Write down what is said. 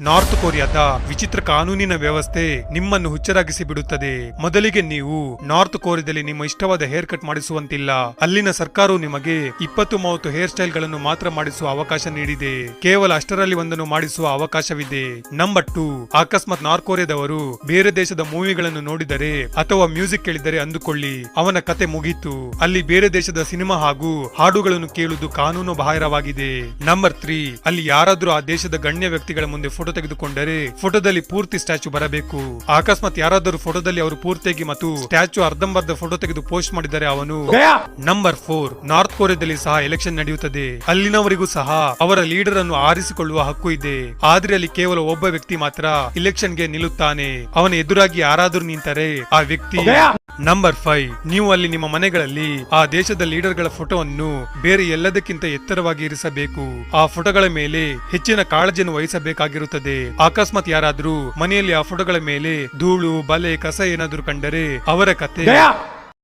North ಕೊರಿಯಾದ ವಿಚಿತ್ರ ಕಾನೂನಿನ ವ್ಯವಸ್ಥೆ ನಿಮ್ಮನ್ನು ಹುಚ್ಚರಾಗಿಸಿ ಬಿಡುತ್ತದೆ. ಮೊದಲಿಗೆ ನೀವು ನಾರ್ತ್ ಕೊರಿಯಾದಲ್ಲಿ ನಿಮ್ಮ ಇಷ್ಟವಾದ ಹೇರ್ ಕಟ್ ಮಾಡಿಸುವಂತಿಲ್ಲ. ಅಲ್ಲಿನ ಸರ್ಕಾರವು ನಿಮಗೆ 20-30 ಹೇರ್ ಸ್ಟೈಲ್ ಗಳನ್ನು ಮಾತ್ರ ಮಾಡಿಸುವ ಅವಕಾಶ ನೀಡಿದೆ. ಕೇವಲ ಅಷ್ಟರಲ್ಲಿ ಒಂದನ್ನು ಮಾಡಿಸುವ ಅವಕಾಶವಿದೆ. ನಂಬರ್ 2, ಅಕಸ್ಮಾತ್ ನಾರ್ತ್ ಕೊರಿಯಾದವರು ಬೇರೆ ದೇಶದ ಮೂವಿಗಳನ್ನು ನೋಡಿದರೆ ಅಥವಾ ಮ್ಯೂಸಿಕ್ ಕೇಳಿದರೆ ಅಂದುಕೊಳ್ಳಿ, ಅವನ ಕತೆ ಮುಗೀತು. ಅಲ್ಲಿ ಬೇರೆ ದೇಶದ ಸಿನಿಮಾ ಹಾಗೂ ಹಾಡುಗಳನ್ನು ಕೇಳುವುದು ಕಾನೂನು ಬಾಹಿರವಾಗಿದೆ. ನಂಬರ್ 3, ಅಲ್ಲಿ ಯಾರಾದ್ರೂ ಆ ದೇಶದ ಗಣ್ಯ ವ್ಯಕ್ತಿಗಳ ಮುಂದೆ ಫೋಟೋ ತೆಗೆದುಕೊಂಡರೆ ಫೋಟೋದಲ್ಲಿ ಪೂರ್ತಿ ಸ್ಟ್ಯಾಚು ಬರಬೇಕು. ಅಕಸ್ಮಾತ್ ಯಾರಾದರೂ ಫೋಟೋದಲ್ಲಿ ಅವರು ಪೂರ್ತಿಯಾಗಿ ಮತ್ತು ಸ್ಟ್ಯಾಚು ಅರ್ಧಂಬರ್ಧ ಫೋಟೋ ತೆಗೆದು ಪೋಸ್ಟ್ ಮಾಡಿದರೆ ಅವನು. ನಂಬರ್ 4, ನಾರ್ತ್ ಕೊರಿಯಾದಲ್ಲಿ ಸಹ ಎಲೆಕ್ಷನ್ ನಡೆಯುತ್ತದೆ. ಅಲ್ಲಿನವರಿಗೂ ಸಹ ಅವರ ಲೀಡರ್ ಅನ್ನು ಆರಿಸಿಕೊಳ್ಳುವ ಹಕ್ಕು ಇದೆ. ಆದ್ರೆ ಅಲ್ಲಿ ಕೇವಲ ಒಬ್ಬ ವ್ಯಕ್ತಿ ಮಾತ್ರ ಇಲೆಕ್ಷನ್ಗೆ ನಿಲ್ಲುತ್ತಾನೆ. ಅವನ ಎದುರಾಗಿ ಯಾರಾದರೂ ನಿಂತರೆ ಆ ವ್ಯಕ್ತಿ. ನಂಬರ್ 5, ನೀವು ಅಲ್ಲಿ ನಿಮ್ಮ ಮನೆಗಳಲ್ಲಿ ಆ ದೇಶದ ಲೀಡರ್ಗಳ ಫೋಟೋವನ್ನು ಬೇರೆ ಎಲ್ಲದಕ್ಕಿಂತ ಎತ್ತರವಾಗಿ ಇರಿಸಬೇಕು. ಆ ಫೋಟೋಗಳ ಮೇಲೆ ಹೆಚ್ಚಿನ ಕಾಳಜಿಯನ್ನು ವಹಿಸಬೇಕಾಗಿರುತ್ತದೆ. ಅಕಸ್ಮಾತ್ ಯಾರಾದ್ರೂ ಮನೆಯಲ್ಲಿ ಆ ಫೋಟೋಗಳ ಮೇಲೆ ಧೂಳು, ಬಲೆ, ಕಸ ಏನಾದ್ರೂ ಕಂಡರೆ ಅವರ ಕತೆ.